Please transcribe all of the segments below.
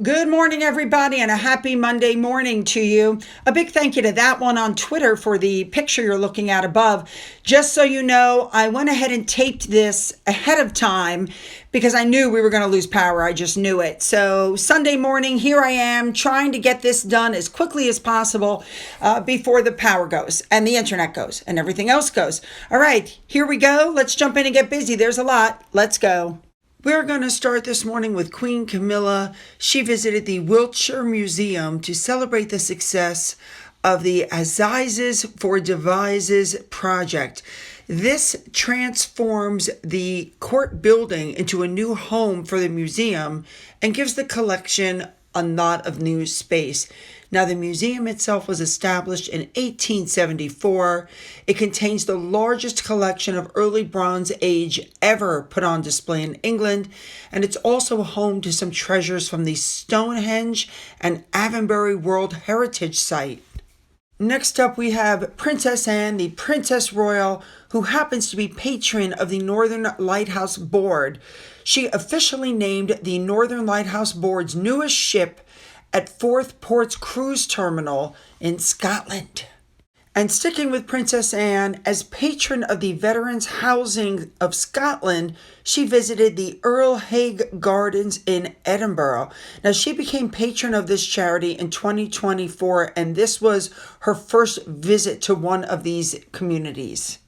Good morning, everybody, and a happy Monday morning to you. A big thank you to that one on Twitter for the picture you're looking at above. Just so you know, I went ahead and taped this ahead of time because I knew we were going to lose power. I just knew it. So Sunday morning, here I am trying to get this done as quickly as possible before the power goes and the internet goes and everything else goes. All right, here we go. Let's jump in and get busy. There's a lot. Let's go. We're going to start this morning with Queen Camilla. She visited the Wiltshire Museum to celebrate the success of the Assizes for Devices project. This transforms the court building into a new home for the museum and gives the collection a lot of new space. Now, the museum itself was established in 1874. It contains the largest collection of early Bronze Age ever put on display in England, and it's also home to some treasures from the Stonehenge and Avonbury World Heritage Site. Next up, we have Princess Anne, the Princess Royal, who happens to be patron of the Northern Lighthouse Board. She officially named the Northern Lighthouse Board's newest ship at Forth Port's cruise terminal in Scotland. And sticking with Princess Anne, as patron of the Veterans Housing of Scotland, she visited the Earl Haig Gardens in Edinburgh. Now, she became patron of this charity in 2024, and this was her first visit to one of these communities.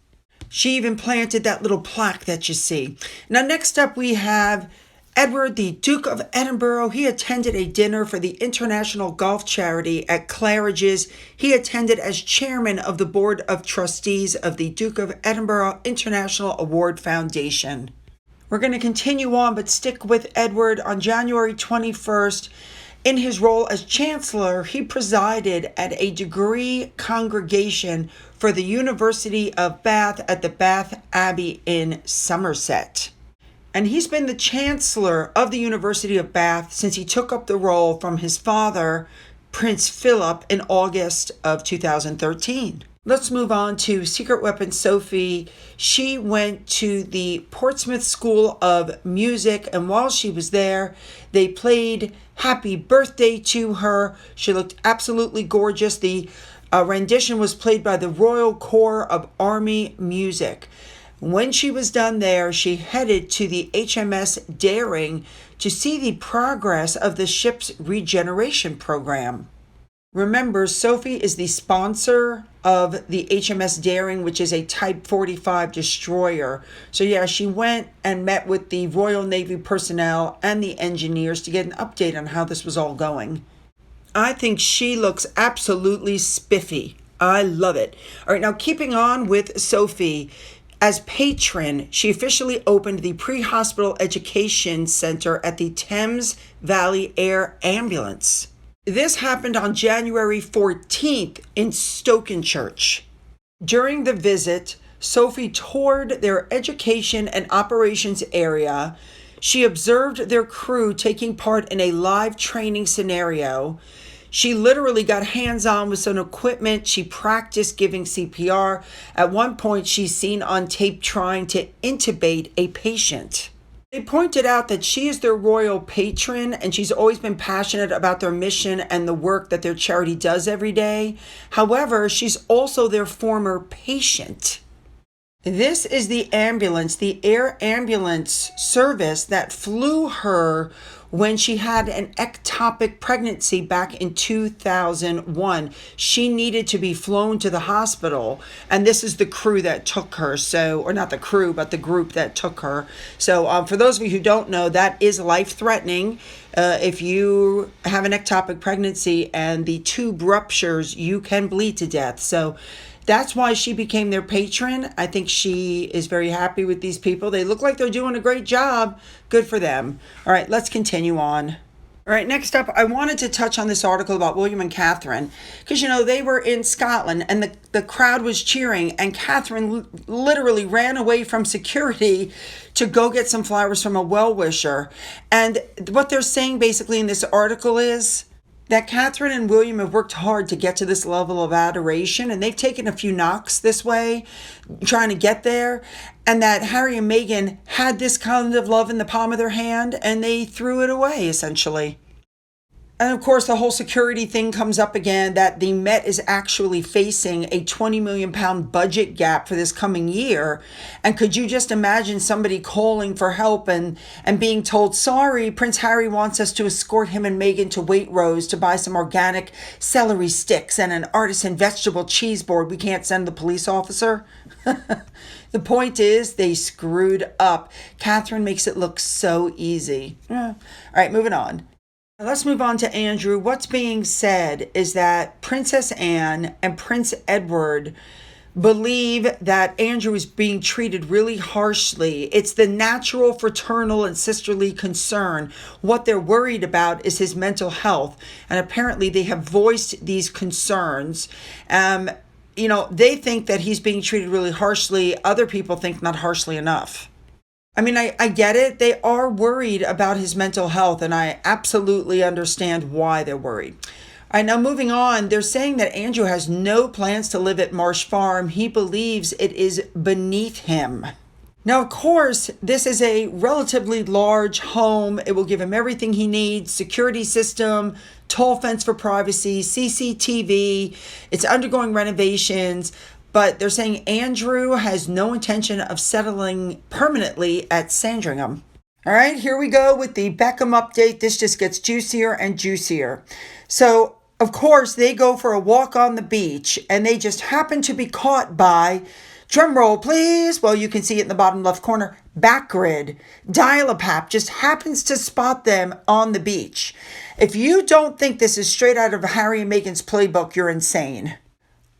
She even planted that little plaque that you see. Now, next up, we have Edward, the Duke of Edinburgh. He attended a dinner for the International Golf Charity at Claridge's. He attended as chairman of the Board of Trustees of the Duke of Edinburgh International Award Foundation. We're going to continue on, but stick with Edward. On January 21st, in his role as Chancellor, he presided at a degree congregation for the University of Bath at the Bath Abbey in Somerset. And he's been the Chancellor of the University of Bath since he took up the role from his father, Prince Philip, in August of 2013. Let's move on to Secret Weapon Sophie. She went to the Portsmouth School of Music, and while she was there, they played Happy Birthday to her. She looked absolutely gorgeous. The rendition was played by the Royal Corps of Army Music. When she was done there, she headed to the HMS Daring to see the progress of the ship's regeneration program. Remember, Sophie is the sponsor of the HMS Daring, which is a Type 45 destroyer. So yeah, she went and met with the Royal Navy personnel and the engineers to get an update on how this was all going. I think she looks absolutely spiffy. I love it. All right, now keeping on with Sophie. As patron, she officially opened the Pre-Hospital Education Center at the Thames Valley Air Ambulance. This happened on January 14th in Stokenchurch. During the visit, Sophie toured their education and operations area. She observed their crew taking part in a live training scenario. She literally got hands-on with some equipment. She practiced giving CPR. At one point, she's seen on tape trying to intubate a patient. They pointed out that she is their royal patron, and she's always been passionate about their mission and the work that their charity does every day. However, she's also their former patient. This is the ambulance, the air ambulance service that flew her when she had an ectopic pregnancy back in 2001. She needed to be flown to the hospital, and this is the crew that took her. So, or not the crew, but the group that took her. So for those of you who don't know, that is life-threatening. If you have an ectopic pregnancy and the tube ruptures, you can bleed to death. So that's why she became their patron. I think she is very happy with these people. They look like they're doing a great job. Good for them. All right, let's continue on. All right, next up, I wanted to touch on this article about William and Catherine because, they were in Scotland and the crowd was cheering, and Catherine literally ran away from security to go get some flowers from a well-wisher. And what they're saying basically in this article is that Catherine and William have worked hard to get to this level of adoration, and they've taken a few knocks this way, trying to get there, and that Harry and Meghan had this kind of love in the palm of their hand, and they threw it away, essentially. And of course, the whole security thing comes up again, that the Met is actually facing a £20 million budget gap for this coming year. And could you just imagine somebody calling for help and being told, sorry, Prince Harry wants us to escort him and Meghan to Waitrose to buy some organic celery sticks and an artisan vegetable cheese board. We can't send the police officer. The point is, they screwed up. Catherine makes it look so easy. All right, moving on. Let's move on to Andrew. What's being said is that Princess Anne and Prince Edward believe that Andrew is being treated really harshly. It's the natural fraternal and sisterly concern. What they're worried about is his mental health. And apparently they have voiced these concerns. They think that he's being treated really harshly. Other people think not harshly enough. I mean, I get it. They are worried about his mental health, and I absolutely understand why they're worried. All right, now moving on, they're saying that Andrew has no plans to live at Marsh Farm. He believes it is beneath him. Now, of course, this is a relatively large home. It will give him everything he needs: security system, tall fence for privacy, CCTV. It's undergoing renovations. But they're saying Andrew has no intention of settling permanently at Sandringham. All right, here we go with the Beckham update. This just gets juicier and juicier. So, of course, they go for a walk on the beach, and they just happen to be caught by, drum roll please, well, you can see it in the bottom left corner, Backgrid. Dial-a-Pap just happens to spot them on the beach. If you don't think this is straight out of Harry and Meghan's playbook, you're insane.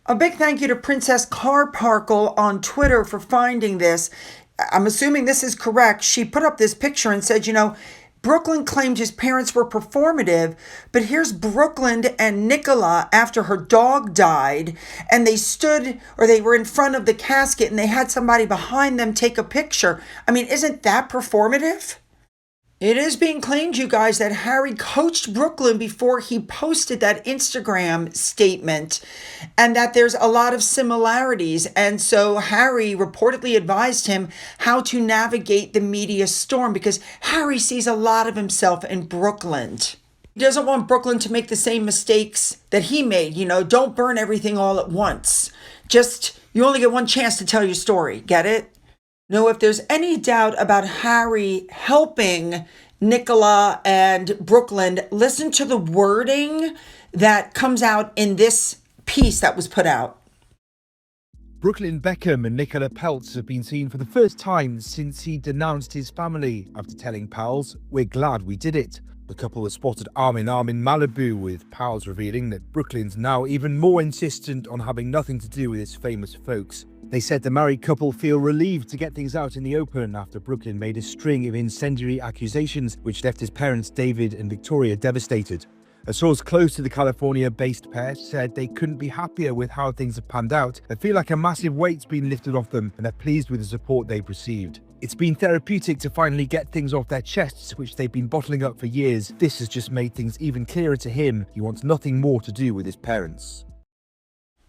A big thank you to Princess Carparkle on Twitter for finding this. I'm assuming this is correct. She put up this picture and said, Brooklyn claimed his parents were performative, but here's Brooklyn and Nicola after her dog died, and they were in front of the casket and they had somebody behind them take a picture. I mean, isn't that performative? It is being claimed, you guys, that Harry coached Brooklyn before he posted that Instagram statement, and that there's a lot of similarities. And so Harry reportedly advised him how to navigate the media storm, because Harry sees a lot of himself in Brooklyn. He doesn't want Brooklyn to make the same mistakes that he made. Don't burn everything all at once. You only get one chance to tell your story. Get it? No, if there's any doubt about Harry helping Nicola and Brooklyn, listen to the wording that comes out in this piece that was put out. Brooklyn Beckham and Nicola Peltz have been seen for the first time since he denounced his family after telling pals, "We're glad we did it." The couple were spotted arm in arm in Malibu, with pals revealing that Brooklyn's now even more insistent on having nothing to do with his famous folks. They said the married couple feel relieved to get things out in the open after Brooklyn made a string of incendiary accusations which left his parents David and Victoria devastated. A source close to the California-based pair said they couldn't be happier with how things have panned out. They feel like a massive weight's been lifted off them, and they're pleased with the support they've received. It's been therapeutic to finally get things off their chests, which they've been bottling up for years. This has just made things even clearer to him. He wants nothing more to do with his parents.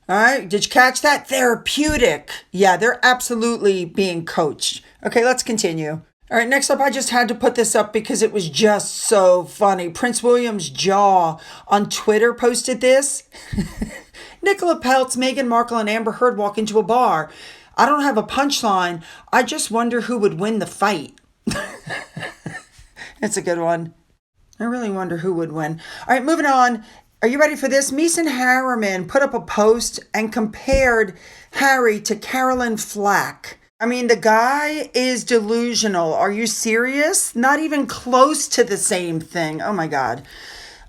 All right, did you catch that? Therapeutic. Yeah, they're absolutely being coached. Okay, let's continue. All right, next up, I just had to put this up because it was just so funny. Prince William's jaw on Twitter posted this. Nicola Peltz, Meghan Markle, and Amber Heard walk into a bar. I don't have a punchline. I just wonder who would win the fight. That's a good one. I really wonder who would win. All right, moving on. Are you ready for this? Mason Harriman put up a post and compared Harry to Carolyn Flack. I mean, the guy is delusional. Are you serious? Not even close to the same thing. Oh my God.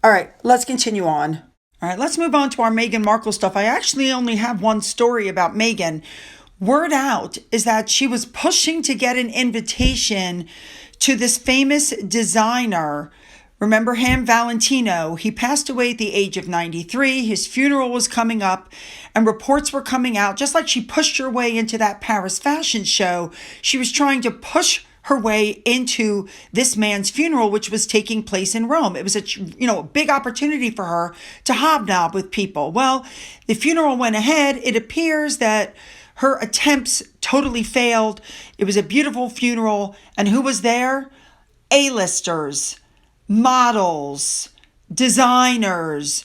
All right, let's continue on. All right, let's move on to our Meghan Markle stuff. I actually only have one story about Meghan. Word out is that she was pushing to get an invitation to this famous designer. Remember him, Valentino? He passed away at the age of 93. His funeral was coming up, and reports were coming out. Just like she pushed her way into that Paris fashion show, she was trying to push her way into this man's funeral, which was taking place in Rome. It was a big opportunity for her to hobnob with people. Well, the funeral went ahead. It appears that her attempts totally failed. It was a beautiful funeral. And who was there? A-listers, models, designers,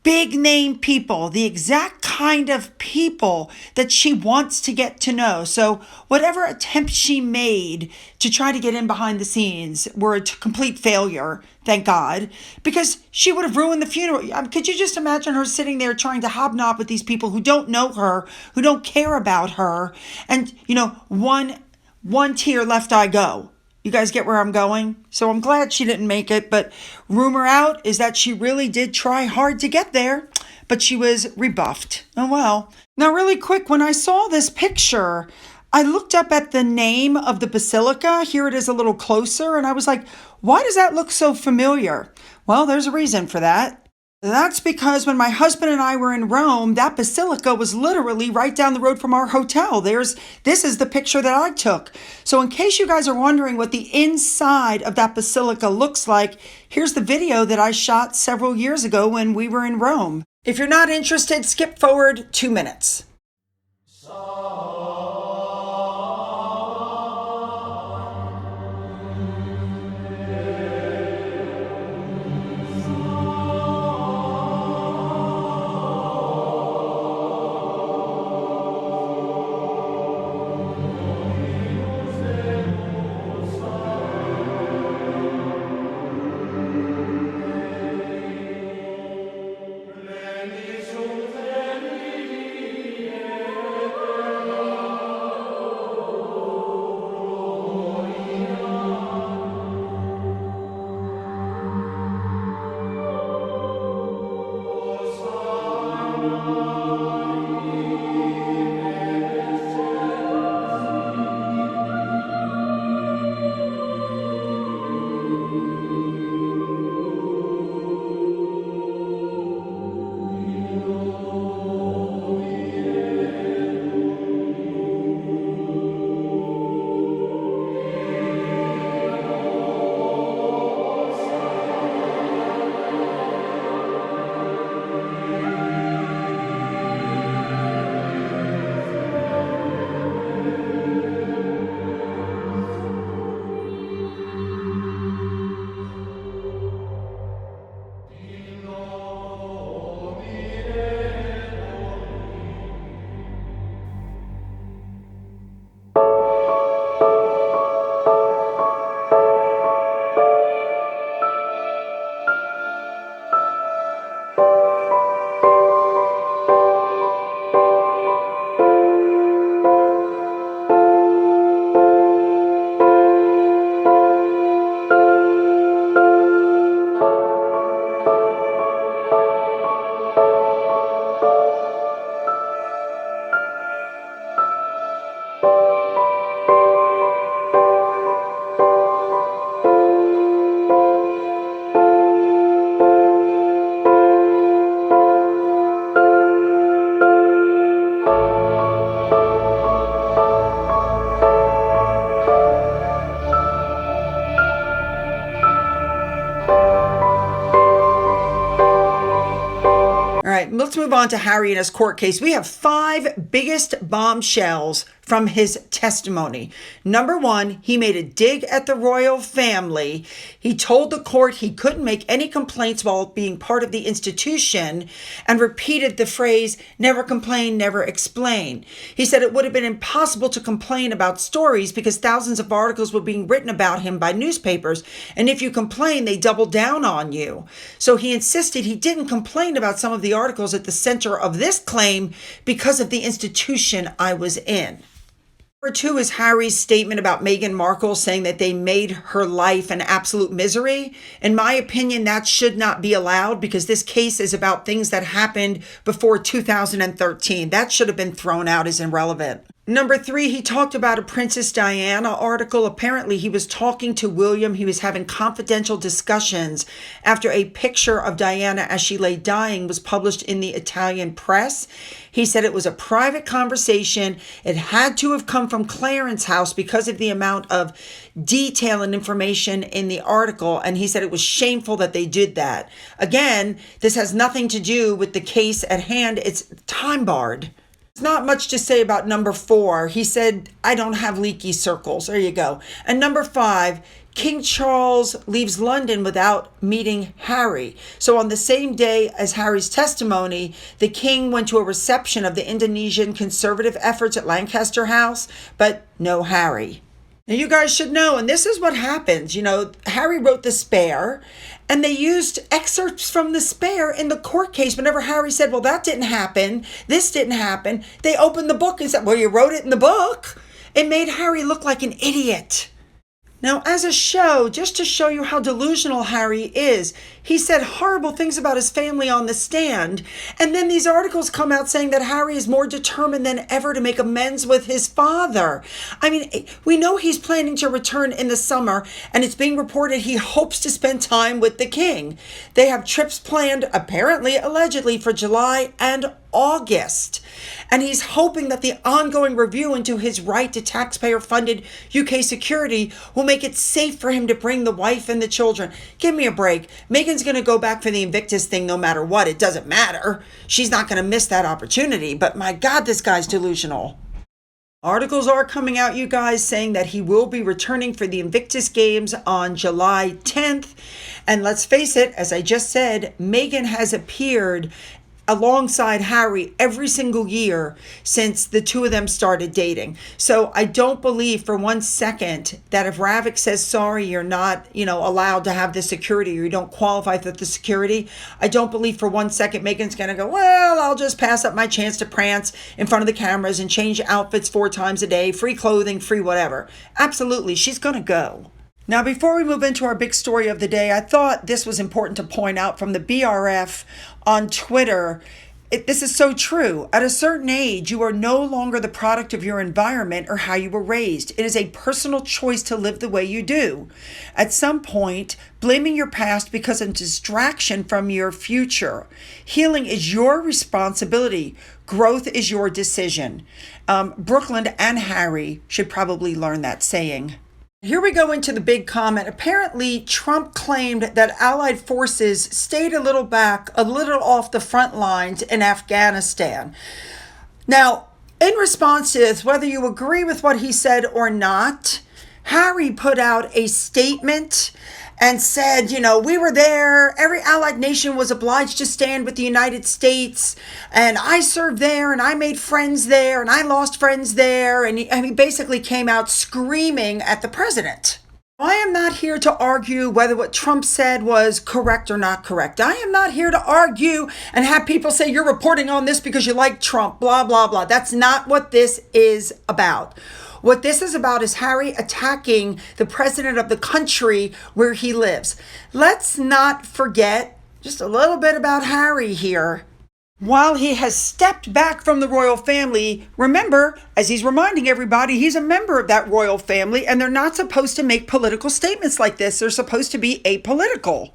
big name people, the exact kind of people that she wants to get to know. So whatever attempts she made to try to get in behind the scenes were a complete failure, thank God, because she would have ruined the funeral. Could you just imagine her sitting there trying to hobnob with these people who don't know her, who don't care about her, and, one tear left I go. You guys get where I'm going? So I'm glad she didn't make it, but rumor out is that she really did try hard to get there, but she was rebuffed. Oh well. Now really quick, when I saw this picture, I looked up at the name of the basilica. Here it is a little closer, and I was like, why does that look so familiar? Well, there's a reason for that. That's because when my husband and I were in Rome, that basilica was literally right down the road from our hotel. This is the picture that I took. So in case you guys are wondering what the inside of that basilica looks like, here's the video that I shot several years ago when we were in Rome. If you're not interested, skip forward 2 minutes. Let's move on to Harry and his court case. We have 5 biggest bombshells from his testimony. Number 1, he made a dig at the royal family. He told the court he couldn't make any complaints while being part of the institution and repeated the phrase, never complain, never explain. He said it would have been impossible to complain about stories because thousands of articles were being written about him by newspapers. And if you complain, they double down on you. So he insisted he didn't complain about some of the articles at the center of this claim because of the institution I was in. Number 2 is Harry's statement about Meghan Markle saying that they made her life an absolute misery. In my opinion, that should not be allowed because this case is about things that happened before 2013. That should have been thrown out as irrelevant. Number 3, he talked about a Princess Diana article. Apparently, he was talking to William. He was having confidential discussions after a picture of Diana as she lay dying was published in the Italian press. He said it was a private conversation. It had to have come from Clarence's house because of the amount of detail and information in the article. And he said it was shameful that they did that. Again, this has nothing to do with the case at hand. It's time barred. Not much to say about number 4. He said, I don't have leaky circles. There you go. And number 5, King Charles leaves London without meeting Harry. So on the same day as Harry's testimony, the king went to a reception of the Indonesian conservative efforts at Lancaster House, but no Harry. Now, you guys should know, and this is what happens. Harry wrote The Spare, and they used excerpts from The Spare in the court case. Whenever Harry said, well, that didn't happen, this didn't happen, they opened the book and said, well, you wrote it in the book. It made Harry look like an idiot. Now, as a show, just to show you how delusional Harry is, he said horrible things about his family on the stand. And then these articles come out saying that Harry is more determined than ever to make amends with his father. I mean, we know he's planning to return in the summer, and it's being reported he hopes to spend time with the king. They have trips planned, apparently, allegedly, for July and August. And he's hoping that the ongoing review into his right to taxpayer-funded UK security will make it safe for him to bring the wife and the children. Give me a break. Meghan's going to go back for the Invictus thing no matter what. It doesn't matter. She's not going to miss that opportunity. But my God, this guy's delusional. Articles are coming out, you guys, saying that he will be returning for the Invictus Games on July 10th. And let's face it, as I just said, Meghan has appeared alongside Harry every single year since the two of them started dating. So I don't believe for one second that if Ravik says, sorry, you're not, allowed to have the security, or you don't qualify for the security, I don't believe for one second Meghan's going to go, well, I'll just pass up my chance to prance in front of the cameras and change outfits 4 times a day, free clothing, free whatever. Absolutely, she's going to go. Now, before we move into our big story of the day, I thought this was important to point out from the BRF on Twitter. This is so true. At a certain age, you are no longer the product of your environment or how you were raised. It is a personal choice to live the way you do. At some point, blaming your past becomes a distraction from your future. Healing is your responsibility. Growth is your decision. Brooklyn and Harry should probably learn that saying. Here we go into the big comment. Apparently, Trump claimed that Allied forces stayed a little off the front lines in Afghanistan. Now, in response to this, whether you agree with what he said or not, Harry put out a statement and said, we were there. Every allied nation was obliged to stand with the United States. And I served there, and I made friends there, and I lost friends there. And he basically came out screaming at the president. I am not here to argue whether what Trump said was correct or not correct. I am not here to argue and have people say you're reporting on this because you like Trump, blah, blah, blah. That's not what this is about. What this is about is Harry attacking the president of the country where he lives. Let's not forget just a little bit about Harry here. While he has stepped back from the royal family, remember, as he's reminding everybody, he's a member of that royal family, and they're not supposed to make political statements like this. They're supposed to be apolitical.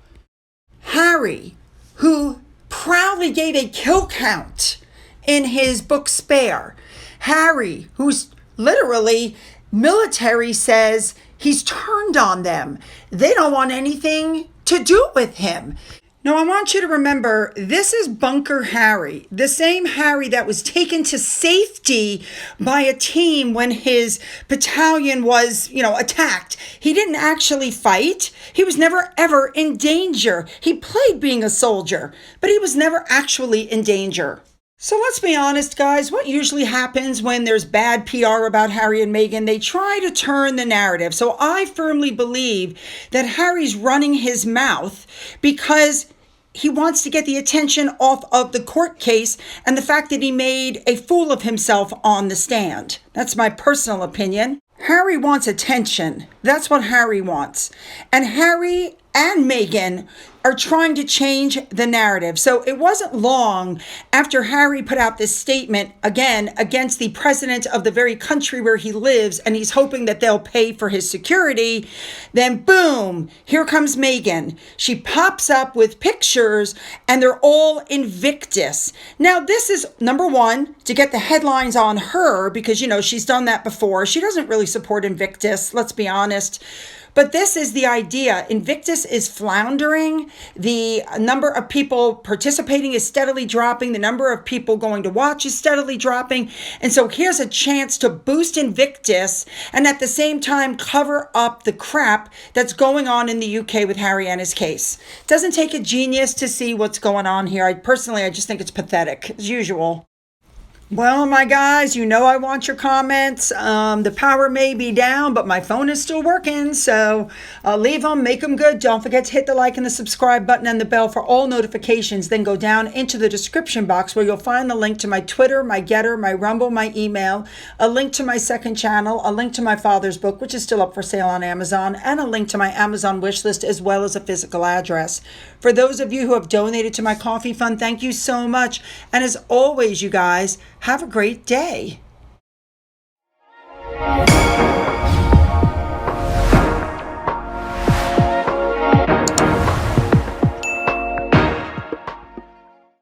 Harry, who proudly gave a kill count in his book Spare. Harry, who's literally, military says he's turned on them. They don't want anything to do with him. Now, I want you to remember, this is Bunker Harry, the same Harry that was taken to safety by a team when his battalion was, attacked. He didn't actually fight. He was never, ever in danger. He played being a soldier, but he was never actually in danger. So let's be honest, guys, what usually happens when there's bad PR about Harry and Meghan? They try to turn the narrative. So I firmly believe that Harry's running his mouth because he wants to get the attention off of the court case and the fact that he made a fool of himself on the stand. That's my personal opinion. Harry wants attention. That's what Harry wants. And Harry and Meghan are trying to change the narrative. So it wasn't long after Harry put out this statement, again, against the president of the very country where he lives, and he's hoping that they'll pay for his security. Then boom, here comes Meghan. She pops up with pictures, and they're all Invictus. Now, this is, number one, to get the headlines on her, because, she's done that before. She doesn't really support Invictus, let's be honest. But this is the idea. Invictus is floundering. The number of people participating is steadily dropping. The number of people going to watch is steadily dropping. And so here's a chance to boost Invictus and at the same time cover up the crap that's going on in the UK with Harry and his case. It doesn't take a genius to see what's going on here. I just think it's pathetic, as usual. Well, my guys, you know I want your comments. The power may be down, but my phone is still working. So leave them, make them good. Don't forget to hit the like and the subscribe button and the bell for all notifications. Then go down into the description box where you'll find the link to my Twitter, my Gettr, my Rumble, my email, a link to my second channel, a link to my father's book, which is still up for sale on Amazon, and a link to my Amazon wish list, as well as a physical address. For those of you who have donated to my coffee fund, thank you so much. And as always, you guys, have a great day.